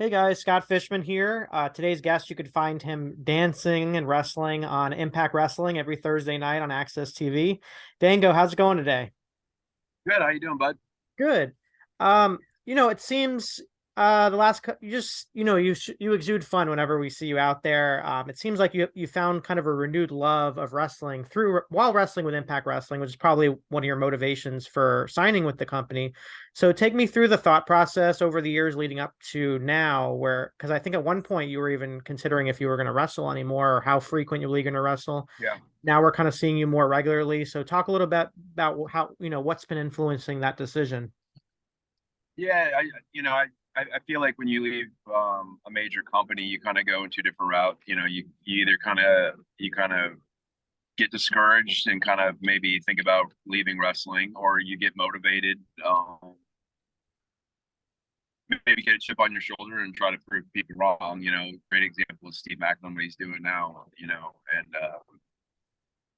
Hey guys, Scott Fishman here. Today's guest, you could find him dancing and wrestling on Impact Wrestling every Thursday night on Access TV. Dango, how's it going today? Good. How you doing, bud? Good. It seems the you just you exude fun whenever we see you out there. It seems like you found kind of a renewed love of wrestling through while wrestling with Impact Wrestling, which is probably one of your motivations for signing with the company. So take me through the thought process over the years leading up to now, where because I think at one point you were even considering if you were going to wrestle anymore or how frequent you're going to wrestle. Yeah. Now we're kind of seeing you more regularly. So talk a little bit about how, what's been influencing that decision. Yeah. I feel like when you leave a major company, you kind of go into a different route. You either kind of get discouraged and kind of maybe think about leaving wrestling, or you get motivated. Maybe get a chip on your shoulder and try to prove people wrong. Great example is Steve Macklin, what he's doing now. And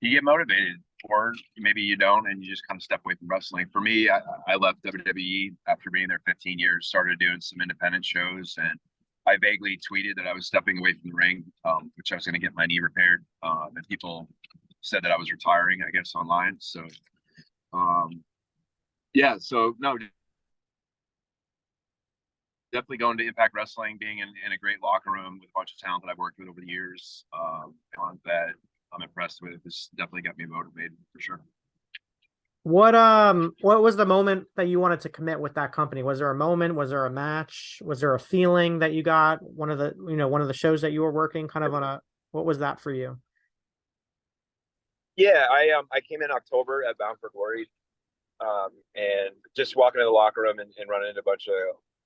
you get motivated, or maybe you don't, and you just kind of step away from wrestling. For me, I left WWE after being there 15 years, started doing some independent shows, and I vaguely tweeted that I was stepping away from the ring, which I was going to get my knee repaired. And people said that I was retiring, I guess, online. So, um, yeah, so no, definitely going to Impact Wrestling, being in a great locker room with a bunch of talent that I've worked with over the years, that I'm impressed with. This definitely got me motivated for sure. What was the moment that you wanted to commit with that company? Was there a moment? Was there a match? Was there a feeling that you got one of the shows that you were working kind of on a what was that for you? Yeah, I came in October at Bound for Glory, and just walking in the locker room and running into a bunch of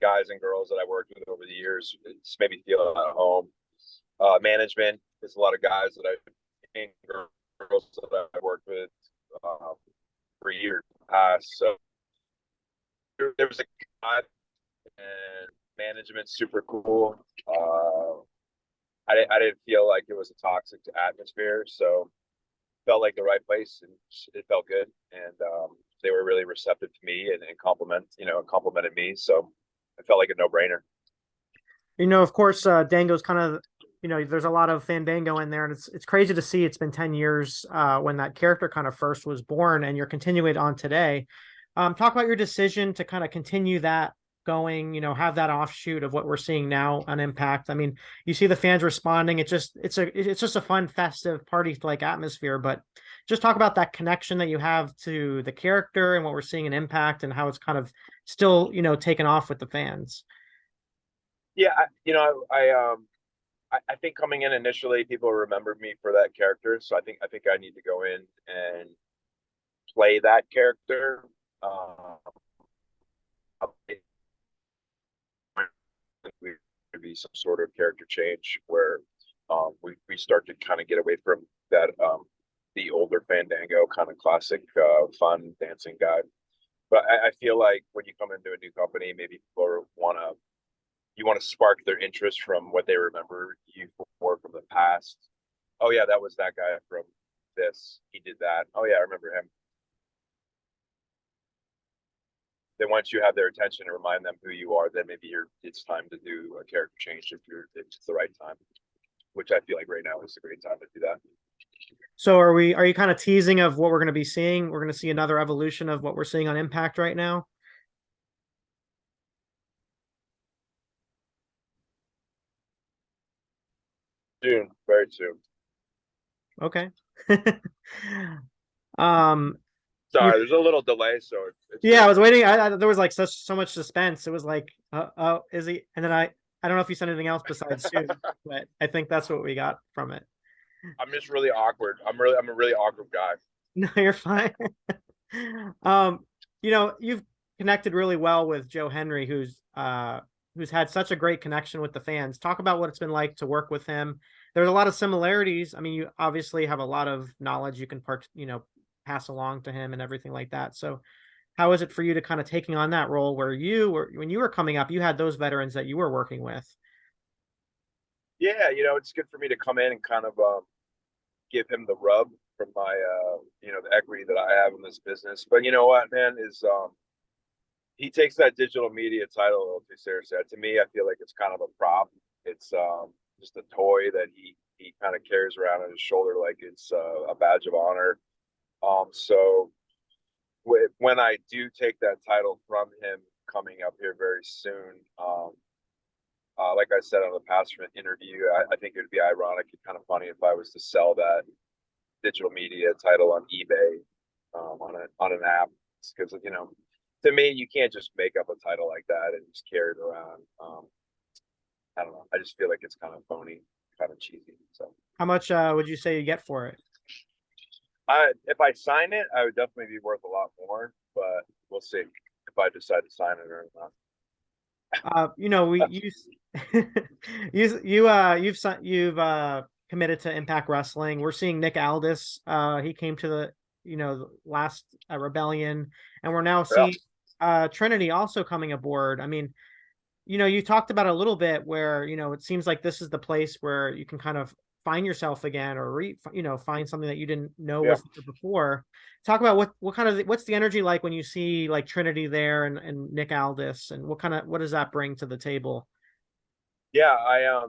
guys and girls that I worked with over the years, it's made me feel at home. Management, there's a lot of guys that and girls that I worked with um, for years past. So there was a guy, and management's super cool. I didn't feel like it was a toxic atmosphere, so felt like the right place, and it felt good. And they were really receptive to me and complimented me. So it felt like a no brainer. Of course, Dango's kind of, there's a lot of Fandango in there, and it's crazy to see it's been 10 years when that character kind of first was born, and you're continuing it on today. Talk about your decision to kind of continue that going, have that offshoot of what we're seeing now on Impact. I mean, you see the fans responding. It's just a fun, festive party like atmosphere, but just talk about that connection that you have to the character and what we're seeing in Impact and how it's kind of still, taken off with the fans. Yeah, I think coming in initially, people remembered me for that character. So I think I need to go in and play that character. Would be some sort of character change where we start to kind of get away from that the older Fandango kind of classic fun dancing guy. But I feel like when you come into a new company, maybe people want to spark their interest from what they remember you for from the past. Oh yeah, that was that guy from this. He did that. Oh yeah, I remember him. Then once you have their attention and remind them who you are, then maybe it's time to do a character change if it's the right time. Which I feel like right now is a great time to do that. So are you kind of teasing of what we're going to be seeing? We're going to see another evolution of what we're seeing on Impact right now. Soon, very soon. Okay. um you Sorry, there's a little delay, so it's Yeah, I very was soon. waiting. There was like so much suspense. It was like, is he? And then I don't know if you said anything else besides soon, but I think that's what we got from it. I'm just really awkward. I'm a really awkward guy. No, you're fine. um, you've connected really well with Joe Henry, who's had such a great connection with the fans. Talk about what it's been like to work with him. There's a lot of similarities. I mean, you obviously have a lot of knowledge you can pass along to him and everything like that. So how is it for you to kind of taking on that role where when you were coming up, you had those veterans that you were working with? Yeah, it's good for me to come in and kind of give him the rub from my the equity that I have in this business. But you know what, man, is he takes that digital media title a little too seriously. To me, I feel like it's kind of a prop. It's just a toy that he kind of carries around on his shoulder like it's a badge of honor. So when I do take that title from him coming up here very soon, like I said on the past interview, I think it would be ironic and kind of funny if I was to sell that digital media title on eBay, on an app, because to me you can't just make up a title like that and just carry it around. I don't know. I just feel like it's kind of phony, kind of cheesy. So How much would you say you get for it? if I sign it, I would definitely be worth a lot more, but we'll see if I decide to sign it or not. We you've committed to Impact Wrestling. We're seeing Nick Aldis. He came to the last Rebellion, and we're now Yeah. seeing Trinity also coming aboard. I mean, you talked about it a little bit where, it seems like this is the place where you can kind of find yourself again, or find something that you didn't know Yeah. was there before. Talk about what's the energy like when you see like Trinity there and Nick Aldis, and what does that bring to the table? Yeah, I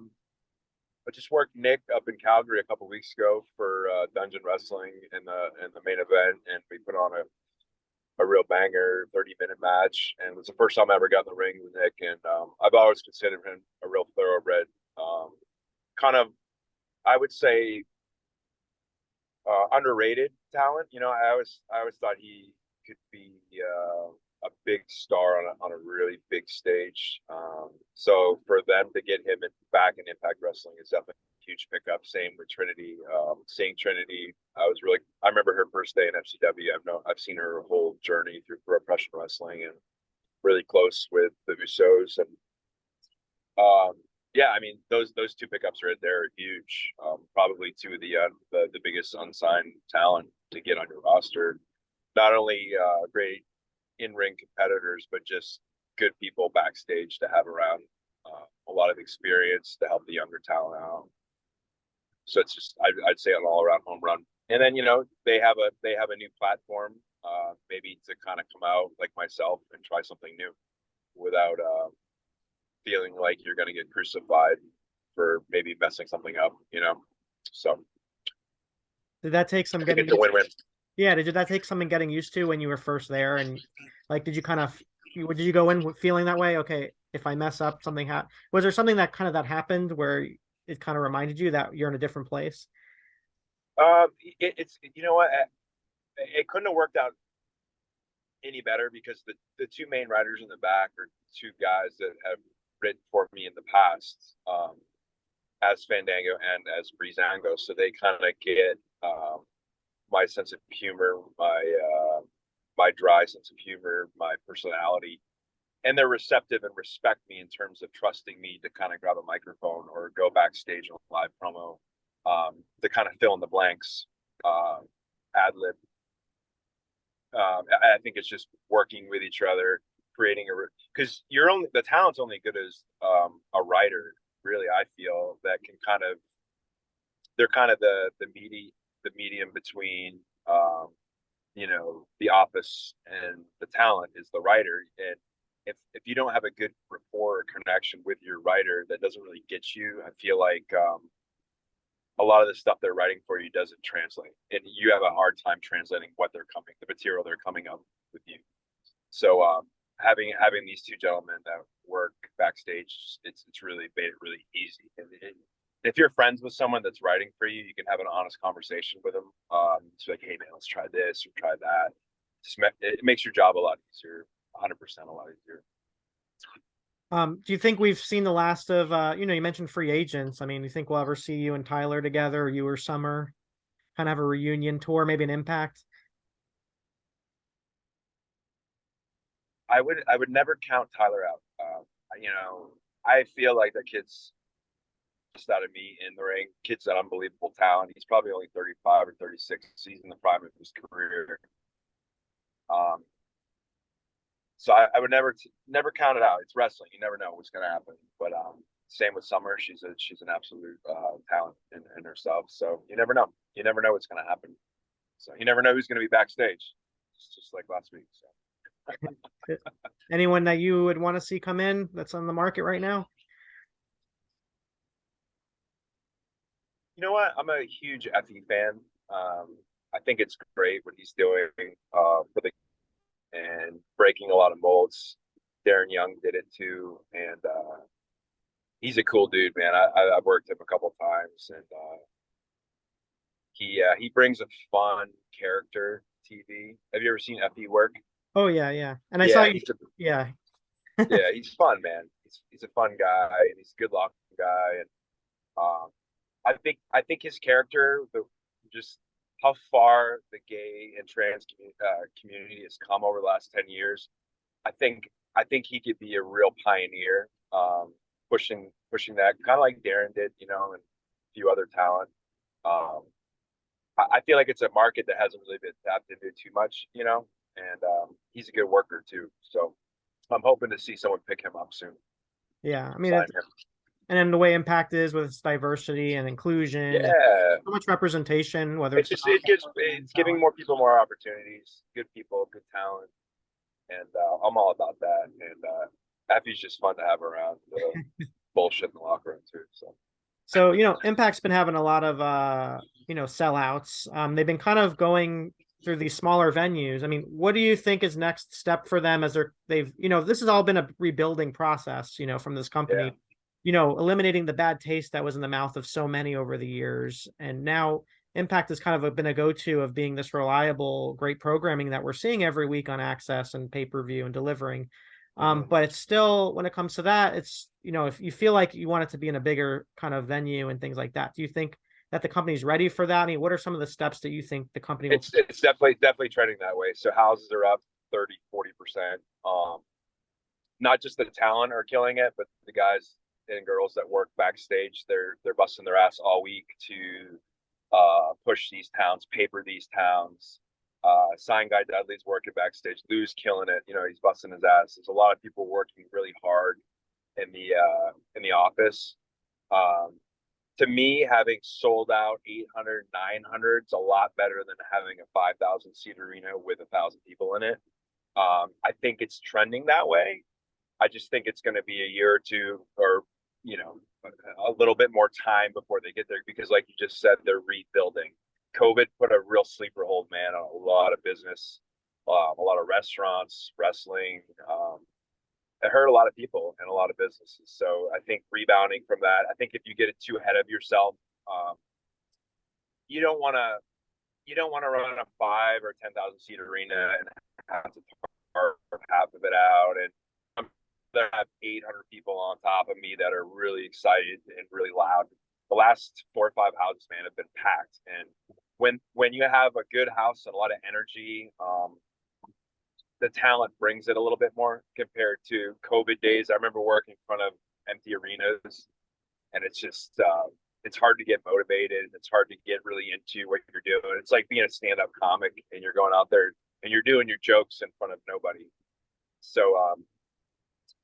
just worked Nick up in Calgary a couple weeks ago for Dungeon Wrestling in the main event, and we put on a real banger 30-minute match, and it was the first time I ever got in the ring with Nick. And I've always considered him a real thoroughbred, kind of, I would say, underrated talent. I always thought he could be a big star on a really big stage. So for them to get him back in Impact Wrestling is definitely a huge pickup. Same with Trinity. Seeing Trinity, I remember her first day in FCW. I've seen her whole journey through professional wrestling, and really close with the Usos. And yeah, I mean those two pickups right there are huge. Probably two of the biggest unsigned talent to get on your roster. Not only great in-ring competitors, but just good people backstage to have around. A lot of experience to help the younger talent out. So it's just I'd say an all-around home run. And then they have a new platform, maybe to kind of come out like myself and try something new without feeling like you're going to get crucified for maybe messing something up. So Did that take some I think getting it's a used? win-win. Yeah, did that take something getting used to when you were first there? And like, did you kind of did you go in feeling that way? Okay, if I mess up, was there something that happened where it kind of reminded you that you're in a different place? It's you know what, it couldn't have worked out any better, because the two main writers in the back are two guys that have written for me in the past, as Fandango and as Breezango. So they kind of get my sense of humor, my dry sense of humor, my personality, and they're receptive and respect me in terms of trusting me to kind of grab a microphone or go backstage on a live promo, to kind of fill in the blanks, ad lib. I think it's just working with each other, creating because the talent's only good as a writer. Really, I feel that can they're kind of the medium between the office and the talent is the writer. And if you don't have a good rapport or connection with your writer, that doesn't really get you. I feel like a lot of the stuff they're writing for you doesn't translate, and you have a hard time translating the material they're coming up with you. So having these two gentlemen that work backstage, it's really made it really easy. And if you're friends with someone that's writing for you, you can have an honest conversation with them. It's like, hey man, let's try this or try that. It makes your job a lot easier, 100% a lot easier. Do you think we've seen the last of you mentioned free agents? I mean, you think we'll ever see you and Tyler together, or you or Summer, kind of have a reunion tour, maybe an Impact? I would never count Tyler out. I feel like the kid's just out of me in the ring. Kid's an unbelievable talent. He's probably only 35 or 36. He's in the prime of his career. Um, so I would never count it out. It's wrestling. You never know what's going to happen. But same with Summer. She's an absolute talent in herself. So you never know. You never know what's going to happen. So you never know who's going to be backstage. It's just like last week. So. Anyone that you would want to see come in that's on the market right now? You know what? I'm a huge Effie fan. I think it's great what he's doing for the and breaking a lot of molds. Darren Young did it too, and he's a cool dude, man. I've worked him a couple times, and he brings a fun character to TV. Have you ever seen Effie work? Oh yeah, yeah. And I saw Yeah, you. Yeah, yeah, he's fun, man. He's a fun guy, and he's a good looking guy, and um, I think his character, just how far the gay and trans community has come over the last 10 years. I think I think he could be a real pioneer, pushing that kind of like Darren did, and a few other talent. Um, I feel like it's a market that hasn't really been tapped into too much, and he's a good worker too. So I'm hoping to see someone pick him up soon, yeah. I mean, sign it, him. and then the way Impact is with its diversity and inclusion and Yeah, so much representation, whether it it's just it's giving more people more opportunities, good people, good talent, and I'm all about that. And Effie's just fun to have around. Bullshit in the locker room too. So so, Impact's been having a lot of sellouts. They've been kind of going through these smaller venues. I mean, what do you think is next step for them as this has all been a rebuilding process, from this yeah, company, eliminating the bad taste that was in the mouth of so many over the years. And now Impact has kind of been a go-to of being this reliable, great programming that we're seeing every week on Access and pay-per-view and delivering. mm-hmm. But it's still, when it comes to that, it's, if you feel like you want it to be in a bigger kind of venue and things like that, do you think that the company's ready for that? I mean, what are some of the steps that you think the company will take? It's definitely trending that way. So houses are up 30-40%. Not just the talent are killing it, but the guys and girls that work backstage, they're busting their ass all week to push these towns, paper these towns. Sign guy Dudley's working backstage. Lou's killing it. He's busting his ass. There's a lot of people working really hard in the office. Um, to me, having sold out 800, 900 is a lot better than having a 5,000 seat arena with 1,000 people in it. I think it's trending that way. I just think it's going to be a year or two, or you know, a little bit more time before they get there because, like you just said, they're rebuilding. COVID put a real sleeper hold, man, on a lot of business, a lot of restaurants, wrestling. It hurt a lot of people and a lot of businesses. So I think rebounding from that. I think if you get it too ahead of yourself, um, you don't want to run a 5 or 10,000 seat arena and have to carve half of it out. And I'm gonna have 800 people on top of me that are really excited and really loud. The last 4 or 5 houses, man, have been packed. And when you have a good house and a lot of energy, the talent brings it a little bit more compared to COVID days. I remember working in front of empty arenas, and it's hard to get motivated. It's hard to get really into what you're doing. It's like being a stand-up comic and you're going out there and you're doing your jokes in front of nobody. So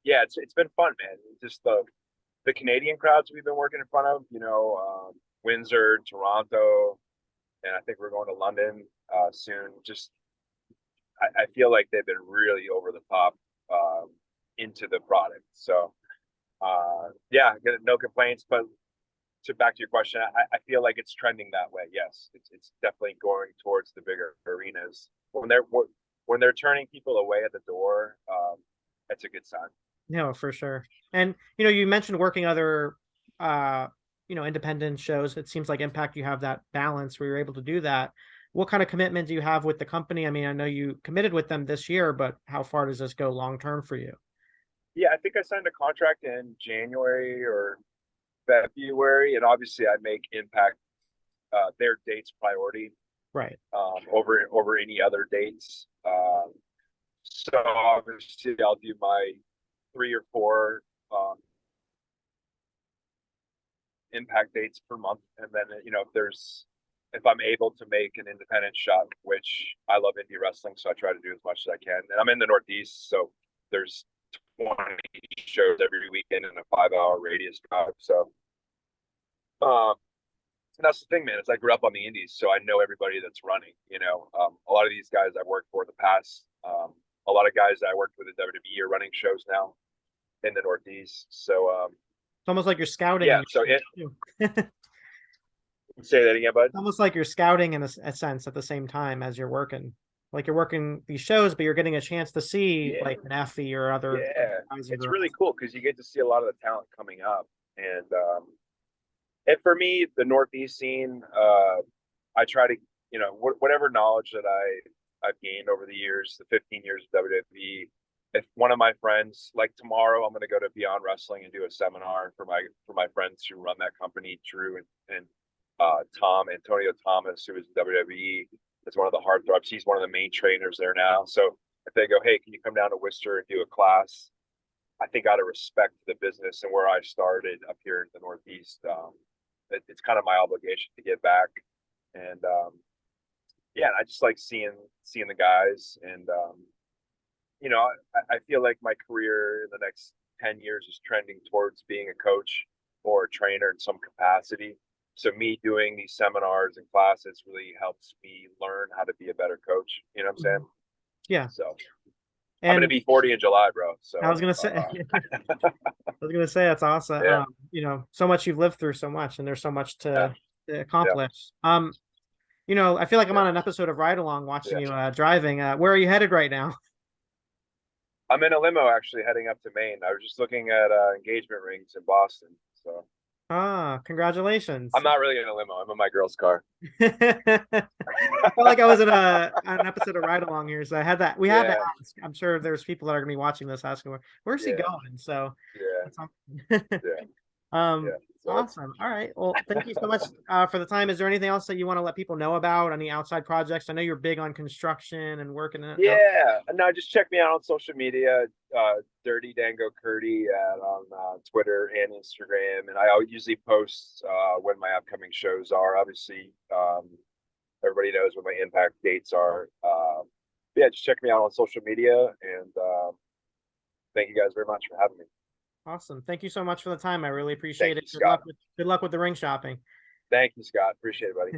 yeah, it's been fun, man. Just the Canadian crowds we've been working in front of, Windsor, Toronto, and I think we're going to London soon. Just I feel like they've been really over the top into the product. So yeah, no complaints. But back to your question, I feel like it's trending that way. Yes, it's definitely going towards the bigger arenas. When they're turning people away at the door, that's a good sign. No, for sure. And you mentioned working other independent shows. It seems like Impact, you have that balance where you're able to do that. What kind of commitment do you have with the company? I mean, I know you committed with them this year, but how far does this go long term for you? Yeah, I think I signed a contract in January or February, and obviously I make Impact their dates priority Right. over any other dates. So obviously I'll do my 3 or 4 Impact dates per month, and then if I'm able to make an independent shot, which I love indie wrestling, so I try to do as much as I can. And I'm in the Northeast, so there's 20 shows every weekend in a 5-hour radius drive. So um, and that's the thing, man. Is I grew up on the indies, so I know everybody that's running. A lot of these guys I've worked for in the past, a lot of guys that I worked with in WWE are running shows now in the Northeast. So It's almost like you're scouting yeah, in so your it too. say that again, bud. It's almost like you're scouting in a sense at the same time as you're working. Like you're working these shows, but you're getting a chance to see Yeah, like an Effie or other yeah, guys and it's girls. really cool because you get to see a lot of the talent coming up, and for me, the Northeast scene, I try to, whatever knowledge that I've gained over the years, the 15 years of WWE. If one of my friends, like tomorrow, I'm going to go to Beyond Wrestling and do a seminar for my friends who run that company, Drew and Antonio Thomas, who is WWE. Is one of the heartthrobs. He's one of the main trainers there now. So if they go, hey, can you come down to Worcester and do a class? I think out of respect to the business and where I started up here in the Northeast, it's kind of my obligation to give back. And yeah, I just like seeing the guys, and I feel like my career in the next 10 years is trending towards being a coach or a trainer in some capacity. So me doing these seminars and classes really helps me learn how to be a better coach. You know what I'm saying? Yeah. So I'm gonna And be 40 in July, bro. So I was gonna say, I was gonna say that's awesome. yeah, So much you've lived through so much, and there's so much yeah, to yeah, accomplish. I feel like I'm yeah, on an episode of Ride Along watching yeah. you driving. Where are you headed right now? I'm in a limo actually heading up to Maine. I was just looking at engagement rings in Boston. So Ah, congratulations. I'm not really in a limo. I'm in my girl's car. I felt like I was in an episode of Ride Along here, so I had that. We had to Yeah, ask. I'm sure there's people that are gonna be watching this asking where's he yeah, going. So yeah, that's awesome. yeah, Um, yeah. So awesome. All right. Well, thank you so much for the time. Is there anything else that you want to let people know about? Any outside projects? I know you're big on construction and working out. yeah, no, just check me out on social media. Dirty Dango Curdy on Twitter and Instagram, and I usually post when my upcoming shows are. Obviously, everybody knows what my impact dates are. Yeah, just check me out on social media, and thank you guys very much for having me. Awesome. Thank you so much for the time. I really appreciate Thank it. you, Scott. Good luck with the ring shopping. Thank you, Scott. Appreciate it, buddy.